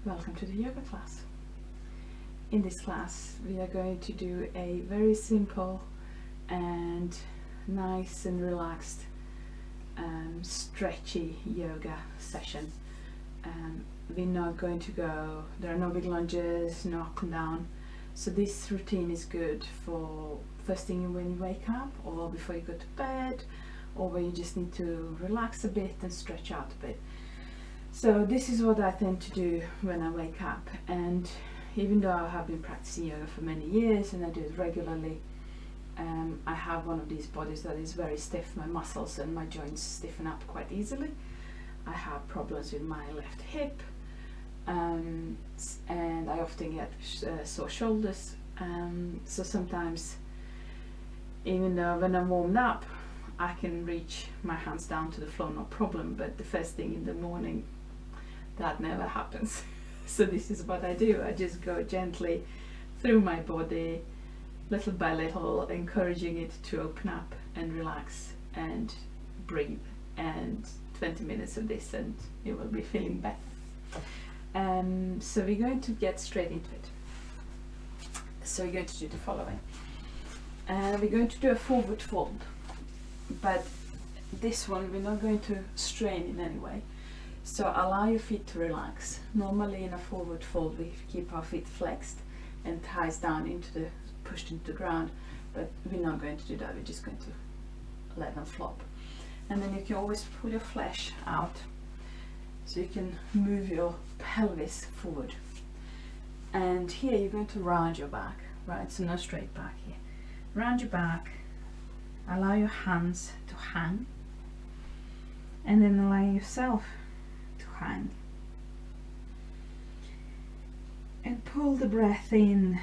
Welcome to the yoga class. In this class we are going to do a very simple and nice and relaxed stretchy yoga session. We're not going to go, there are no big lunges, no up and down. So this routine is good for first thing when you wake up, or before you go to bed, or where you just need to relax a bit and stretch out a bit. So this is what I tend to do when I wake up, and even though I have been practicing yoga for many years and I do it regularly, I have one of these bodies that is very stiff. My muscles and my joints stiffen up quite easily. I have problems with my left hip, and I often get sore shoulders. So sometimes, even though when I'm warmed up, I can reach my hands down to the floor, no problem, but the first thing in the morning, that never happens. So this is what I do. I just go gently through my body, little by little, encouraging it to open up and relax and breathe. And 20 minutes of this and you will be feeling better. So we're going to get straight into it. So we're going to do the following. We're going to do a forward fold, but this one we're not going to strain in any way. So allow your feet to relax. Normally in a forward fold we keep our feet flexed and thighs down into the pushed into the ground, but we're not going to do that. We're just going to let them flop. And then you can always pull your flesh out, so you can move your pelvis forward. And here you're going to round your back, right? So no straight back here. Round your back, allow your hands to hang, and then allow yourself to hang. And pull the breath in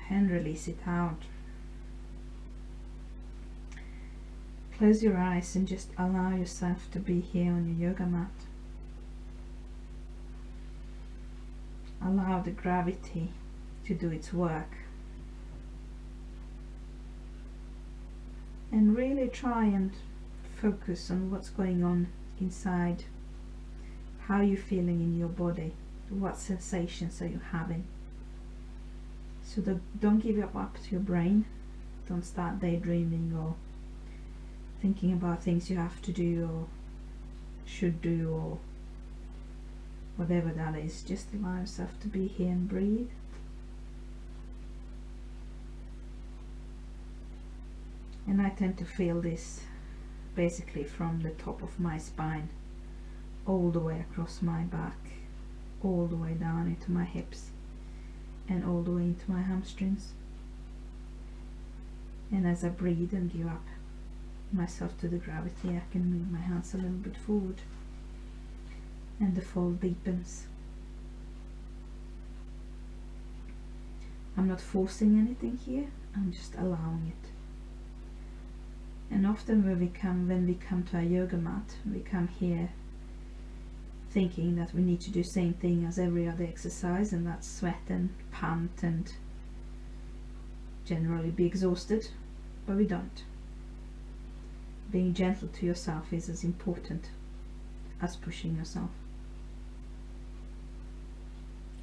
and release it out. Close your eyes and just allow yourself to be here on your yoga mat. Allow the gravity to do its work. And really try and focus on what's going on inside. How are you feeling in your body? What sensations are you having? So don't give up to your brain. Don't start daydreaming or thinking about things you have to do or should do or whatever that is. Just allow yourself to be here and breathe. And I tend to feel this basically from the top of my spine all the way across my back, all the way down into my hips and all the way into my hamstrings. And as I breathe and give up myself to the gravity, I can move my hands a little bit forward and the fold deepens. I'm not forcing anything here, I'm just allowing it. And often when we come to our yoga mat, we come here thinking that we need to do the same thing as every other exercise, and that's sweat and pant and generally be exhausted, but we don't. Being gentle to yourself is as important as pushing yourself.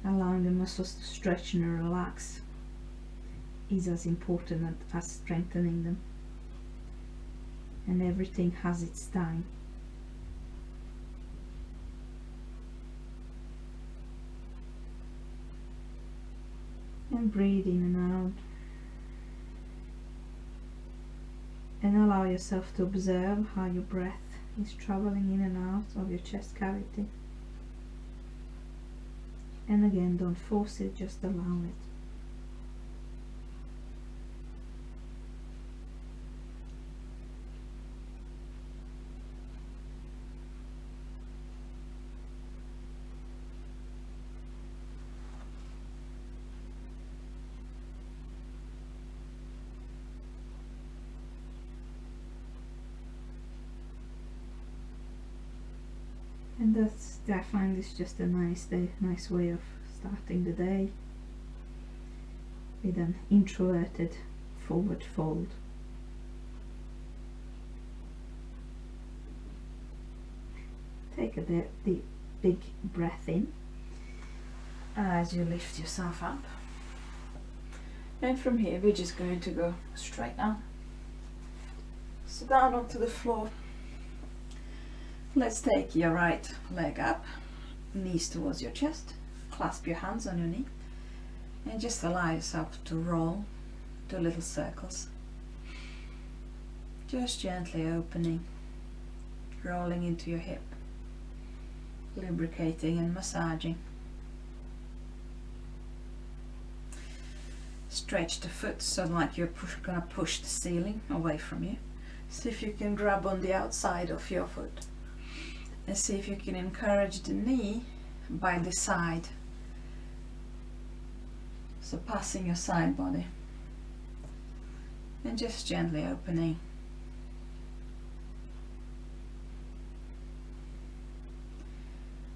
Allowing the muscles to stretch and relax is as important as strengthening them. And everything has its time. And breathe in and out. And allow yourself to observe how your breath is traveling in and out of your chest cavity. And again, don't force it, just allow it. And I find this just a nice way of starting the day with an introverted forward fold. Take a deep big breath in as you lift yourself up. And from here we're just going to go straight down. So down onto the floor. Let's take your right leg up, knees towards your chest, clasp your hands on your knee, and just allow yourself to roll, do little circles. Just gently opening, rolling into your hip, lubricating and massaging. Stretch the foot so like you're gonna push the ceiling away from you. See if you can grab on the outside of your foot and see if you can encourage the knee by the side. So passing your side body and just gently opening.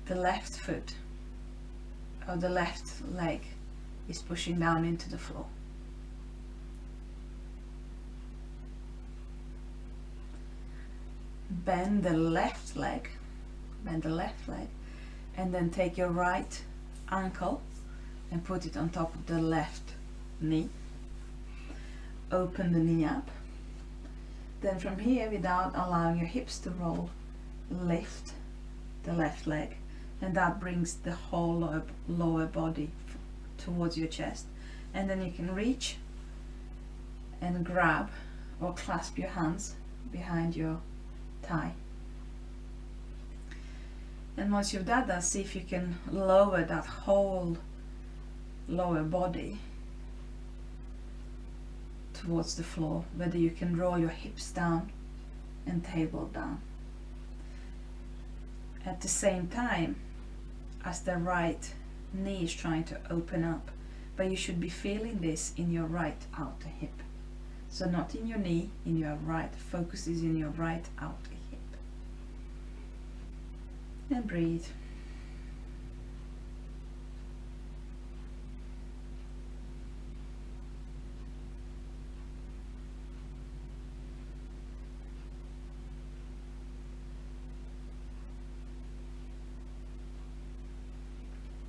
The left foot or the left leg is pushing down into the floor. Bend the left leg, and then take your right ankle and put it on top of the left knee. Open the knee up. Then from here, without allowing your hips to roll, lift the left leg, and that brings the whole lower body towards your chest. And then you can reach and grab or clasp your hands behind your thigh. And once you've done that, see if you can lower that whole lower body towards the floor, whether you can roll your hips down and table down. At the same time as the right knee is trying to open up, but you should be feeling this in your right outer hip. So not in your knee, in your right, focus is in your right outer hip. And breathe.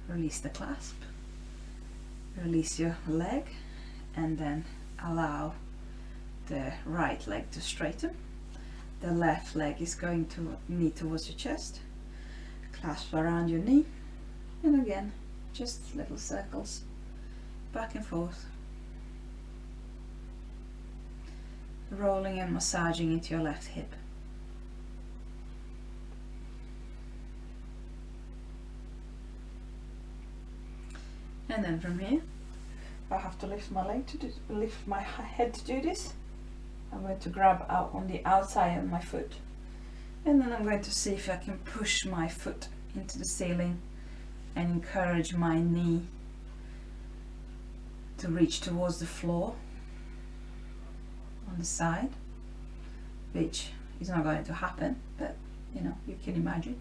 Release the clasp, release your leg, and then allow the right leg to straighten. The left leg is going to knee towards your chest, clasp around your knee, and again just little circles back and forth, rolling and massaging into your left hip. And then from here, I have to lift my leg to lift my head to do this. I'm going to grab out on the outside of my foot, and then I'm going to see if I can push my foot into the ceiling and encourage my knee to reach towards the floor on the side, which is not going to happen, but you know, you can imagine.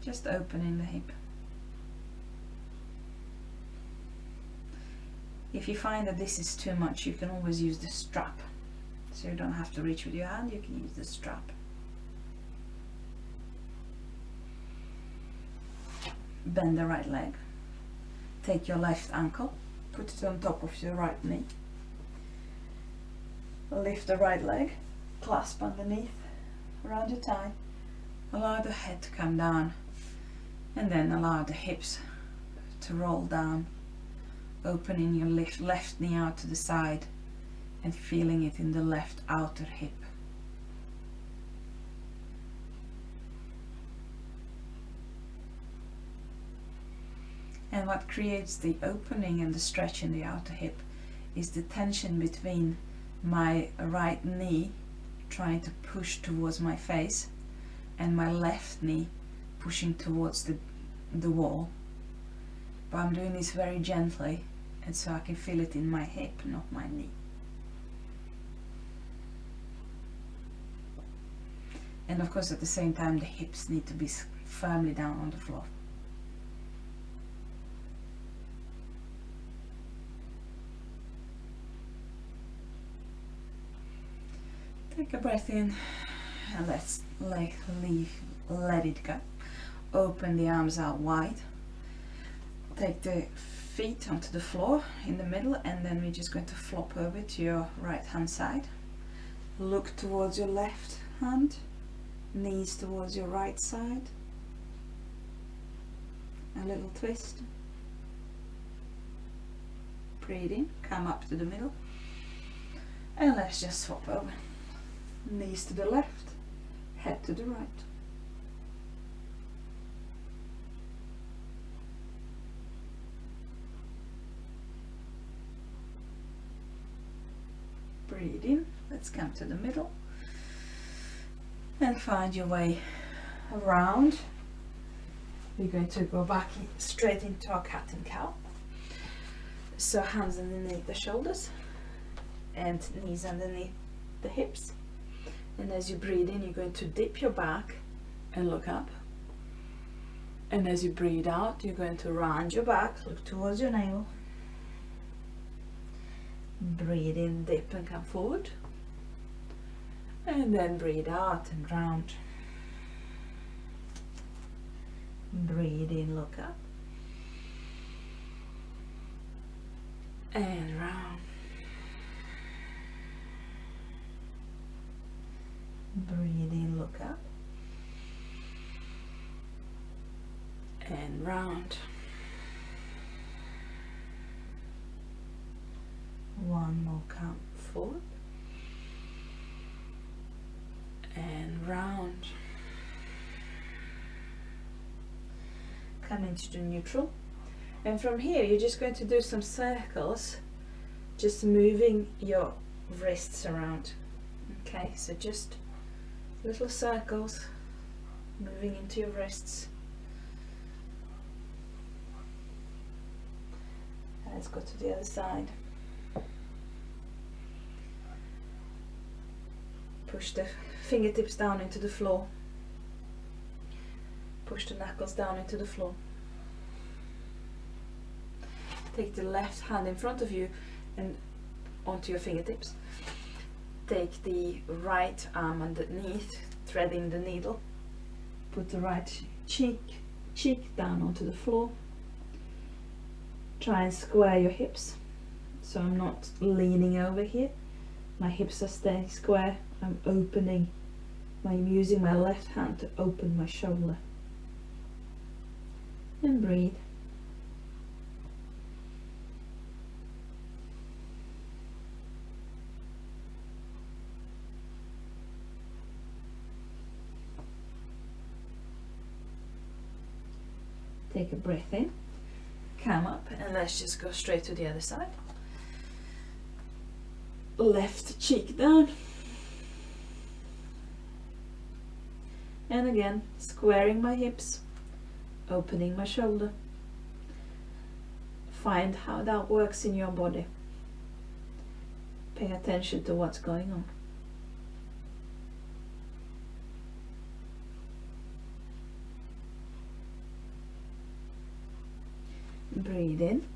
Just opening the hip. If you find that this is too much, you can always use the strap. So you don't have to reach with your hand, you can use the strap. Bend the right leg. Take your left ankle, put it on top of your right knee. Lift the right leg, clasp underneath, around your thigh. Allow the head to come down, and then allow the hips to roll down, opening your left knee out to the side and feeling it in the left outer hip. And what creates the opening and the stretch in the outer hip is the tension between my right knee trying to push towards my face and my left knee pushing towards the wall. But I'm doing this very gently, and so I can feel it in my hip, not my knee. And of course at the same time the hips need to be firmly down on the floor. Take a breath in and let's let it go. open the arms out wide. Take the feet onto the floor in the middle, and then we're just going to flop over to your right hand side. Look towards your left hand, knees towards your right side. A little twist. Breathe in, come up to the middle, and let's just swap over. Knees to the left, head to the right. Breathe in, let's come to the middle and find your way around. We're going to go back straight into our cat and cow. So hands underneath the shoulders and knees underneath the hips. And as you breathe in, you're going to dip your back and look up. And as you breathe out, you're going to round your back, look towards your navel. Breathe in, dip and come forward. And then breathe out and round. Breathe in, look up. And round. Breathe in, look up. And round. One more, come forward. And round. Come into the neutral. And from here you're just going to do some circles, just moving your wrists around. Okay, so just little circles moving into your wrists. And let's go to the other side. Push the fingertips down into the floor. Push the knuckles down into the floor. Take the left hand in front of you and onto your fingertips. Take the right arm underneath, threading the needle. Put the right cheek down onto the floor. Try and square your hips. So I'm not leaning over here. My hips are staying square. I'm opening. I'm using my left hand to open my shoulder. And breathe. Take a breath in, come up, and let's just go straight to the other side. Left cheek down. And again, squaring my hips, opening my shoulder. Find how that works in your body. Pay attention to what's going on. Breathe in,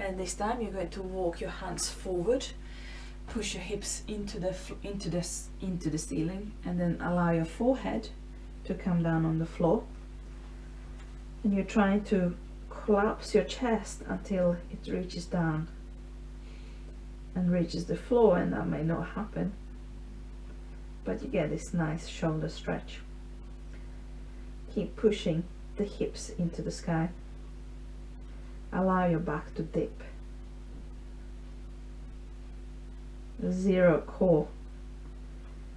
and this time you're going to walk your hands forward, push your hips into the ceiling, and then allow your forehead to come down on the floor. And you're trying to collapse your chest until it reaches down and reaches the floor, and that may not happen, but you get this nice shoulder stretch. Keep pushing the hips into the sky. Allow your back to dip. Zero core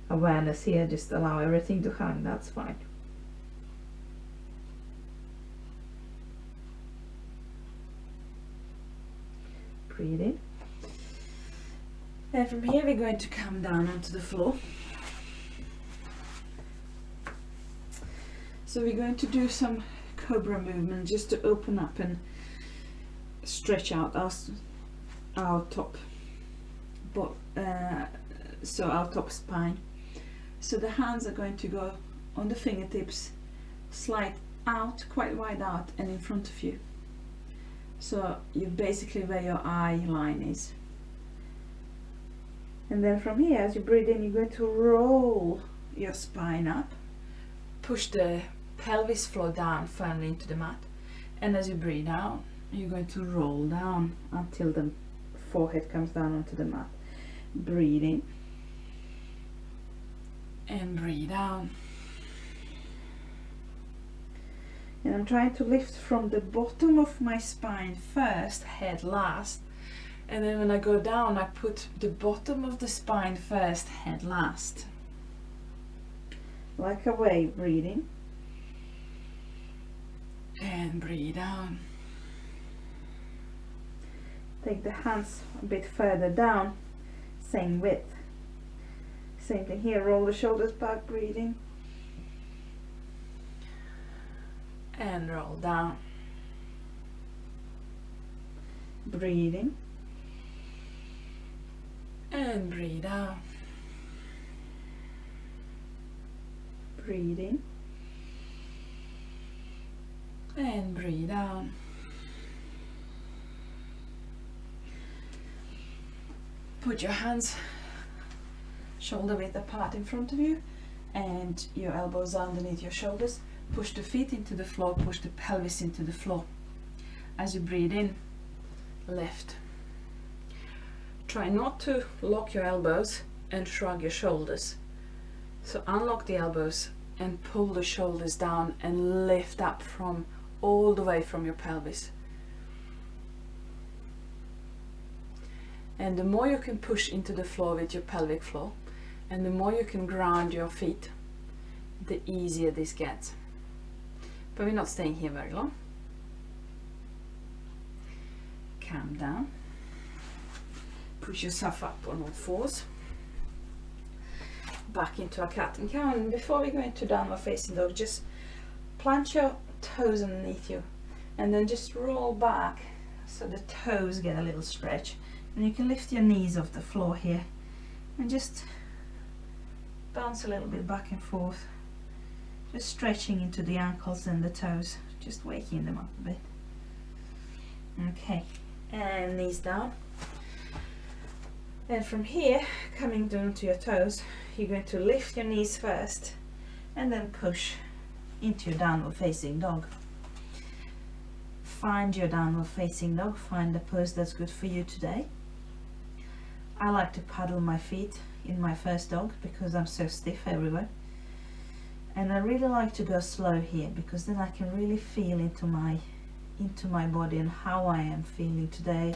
awareness here, just allow everything to hang, that's fine. Breathe in. And from here we're going to come down onto the floor. So we're going to do some cobra movement just to open up and stretch out our top, so our top spine. So the hands are going to go on the fingertips, slide out, quite wide out, and in front of you. So you're basically where your eye line is. And then from here, as you breathe in, you're going to roll your spine up, push the pelvis floor down firmly into the mat. And as you breathe out, you're going to roll down until the forehead comes down onto the mat. Breathe in and breathe out. And I'm trying to lift from the bottom of my spine first, head last. And then when I go down, I put the bottom of the spine first, head last. Like a wave, breathing. And breathe out. Take the hands a bit further down, same width. Same thing here, roll the shoulders back, breathing. And roll down. Breathing. And breathe out. Breathing. And breathe out. Put your hands shoulder width apart in front of you and your elbows underneath your shoulders. Push the feet into the floor, push the pelvis into the floor. As you breathe in, lift. Try not to lock your elbows and shrug your shoulders. So unlock the elbows and pull the shoulders down and lift up from all the way from your pelvis. And the more you can push into the floor with your pelvic floor, and the more you can ground your feet, the easier this gets. But we're not staying here very long. Calm down. Push yourself up on all fours. Back into a cat and cow. And before we go into downward facing dog, just plant your toes underneath you and then just roll back so the toes get a little stretch. And you can lift your knees off the floor here and just bounce a little bit back and forth. Just stretching into the ankles and the toes, just waking them up a bit. Okay, and knees down. And from here, coming down to your toes, you're going to lift your knees first and then push into your downward facing dog. Find your downward facing dog, find the pose that's good for you today. I like to paddle my feet in my first dog because I'm so stiff everywhere. And I really like to go slow here because then I can really feel into my body and how I am feeling today,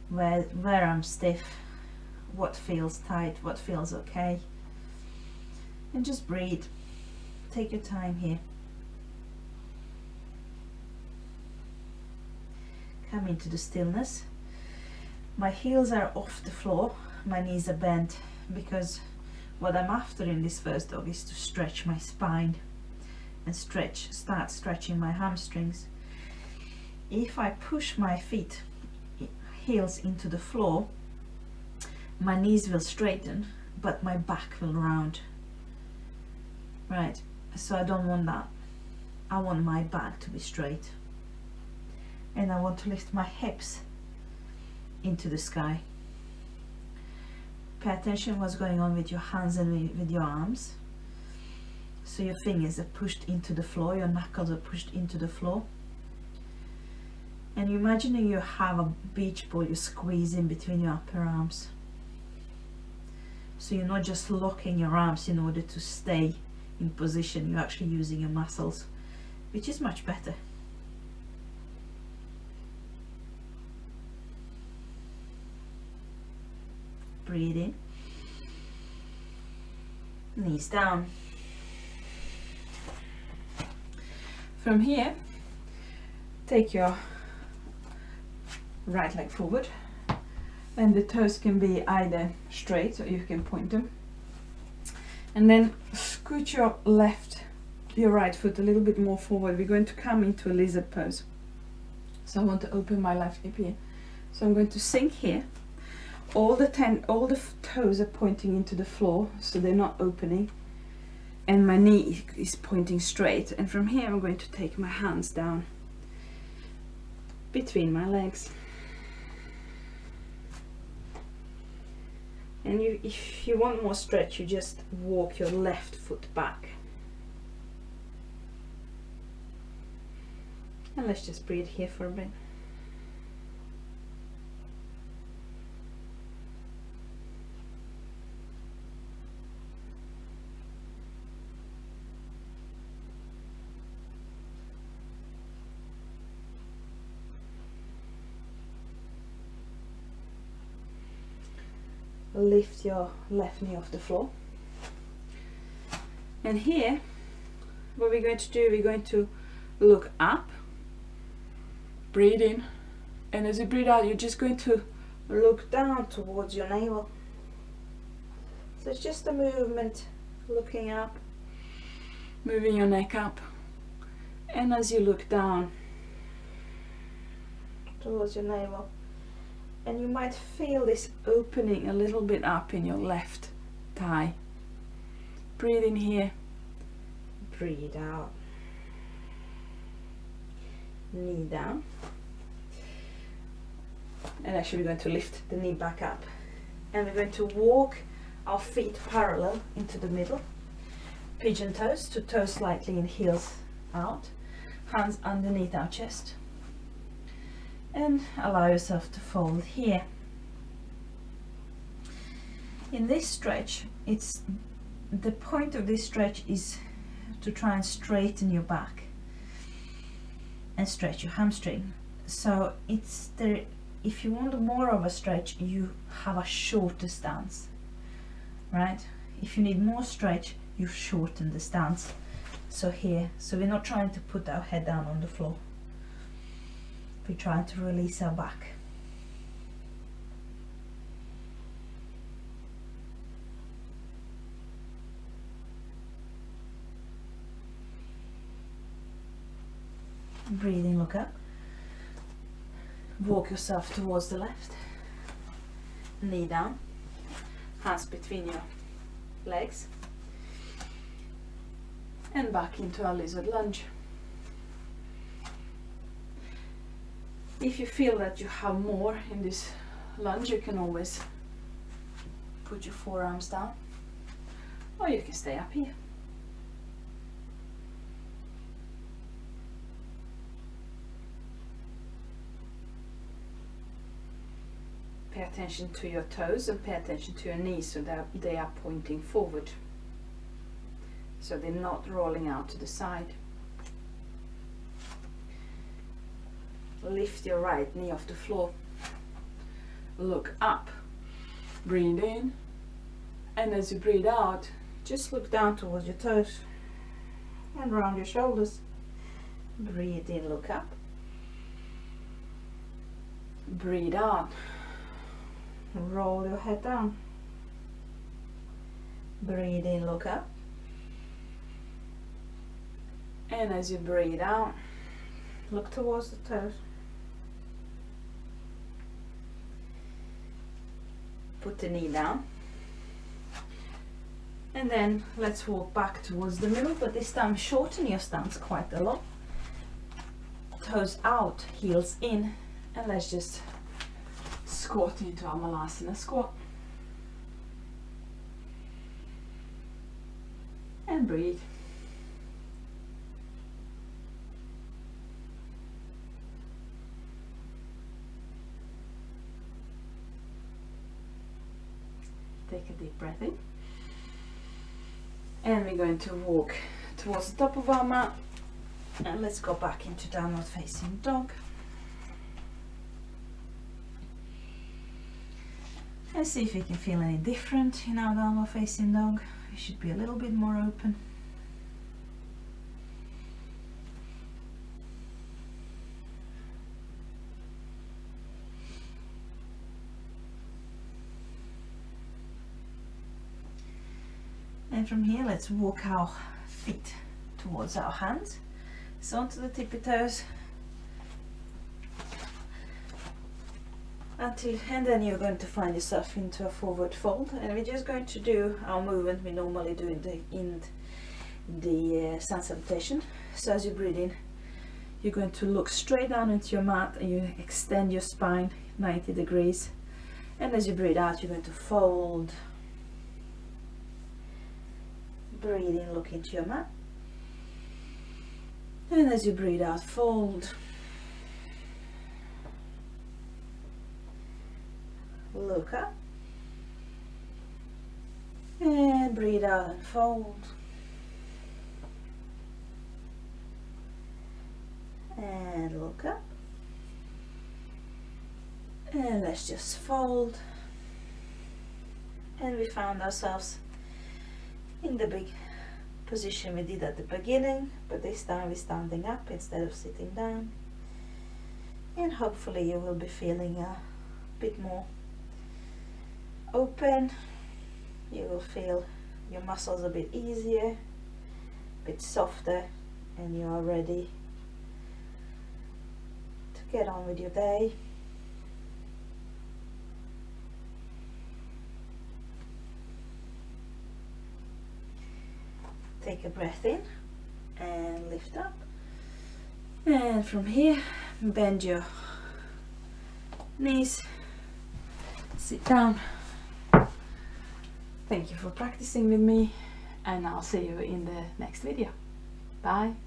where I'm stiff, what feels tight, what feels okay. And just breathe. Take your time here. Come into the stillness. My heels are off the floor, my knees are bent because what I'm after in this first dog is to stretch my spine and start stretching my hamstrings. If I push my feet, heels into the floor, my knees will straighten, but my back will round. Right, so I don't want that. I want my back to be straight. And I want to lift my hips into the sky. Pay attention what's going on with your hands and with your arms. So your fingers are pushed into the floor, your knuckles are pushed into the floor. And you're imagining you have a beach ball you squeeze in between your upper arms. So you're not just locking your arms in order to stay in position, you're actually using your muscles, which is much better. Breathe in, knees down. From here, take your right leg forward, and the toes can be either straight or you can point them. And then scoot your right foot a little bit more forward. We're going to come into a lizard pose. So I want to open my left hip here. So I'm going to sink here. All the toes are pointing into the floor, so they're not opening. And my knee is pointing straight. And from here I'm going to take my hands down between my legs. And if you want more stretch, you just walk your left foot back. And let's just breathe here for a bit. Lift your left knee off the floor. And here, what we're going to do, we're going to look up, breathe in, and as you breathe out, you're just going to look down towards your navel. So it's just a movement, looking up, moving your neck up, and as you look down towards your navel, and you might feel this opening a little bit up in your left thigh. Breathe in here, breathe out. Knee down. And actually we're going to lift the knee back up. And we're going to walk our feet parallel into the middle. Pigeon toes, to toes slightly in, heels out. Hands underneath our chest. And allow yourself to fold here. In this stretch, the point of this stretch is to try and straighten your back and stretch your hamstring. So if you want more of a stretch, you have a shorter stance, right? If you need more stretch, you shorten the stance. So here, so we're not trying to put our head down on the floor. We're trying to release our back. Breathing, look up. Walk yourself towards the left. Knee down. Hands between your legs. And back into our lizard lunge. If you feel that you have more in this lunge, you can always put your forearms down, or you can stay up here. Pay attention to your toes and pay attention to your knees so that they are pointing forward, so they're not rolling out to the side. Lift your right knee off the floor. Look up. Breathe in. And as you breathe out, just look down towards your toes and round your shoulders. Breathe in, look up. Breathe out. Roll your head down. Breathe in, look up. And as you breathe out, look towards the toes. Put the knee down. And then let's walk back towards the middle, but this time shorten your stance quite a lot. Toes out, heels in, and let's just squat into our Malasana squat. And breathe. Take a deep breath in. And we're going to walk towards the top of our mat. And let's go back into downward facing dog. And see if we can feel any different in our downward facing dog. We should be a little bit more open. And from here, let's walk our feet towards our hands. So onto the tippy toes. And then you're going to find yourself into a forward fold. And we're just going to do our movement we normally do in the sun salutation. So as you breathe in, you're going to look straight down into your mat and you extend your spine 90 degrees. And as you breathe out, you're going to fold. Breathe in, look into your mat. And as you breathe out, fold. Look up. And breathe out and fold. And look up. And let's just fold. And we found ourselves in the big position we did at the beginning, but this time we're standing up instead of sitting down. And hopefully you will be feeling a bit more open. You will feel your muscles a bit easier, a bit softer, and you are ready to get on with your day. Take a breath in and lift up. And from here, bend your knees, sit down. Thank you for practicing with me, and I'll see you in the next video. Bye.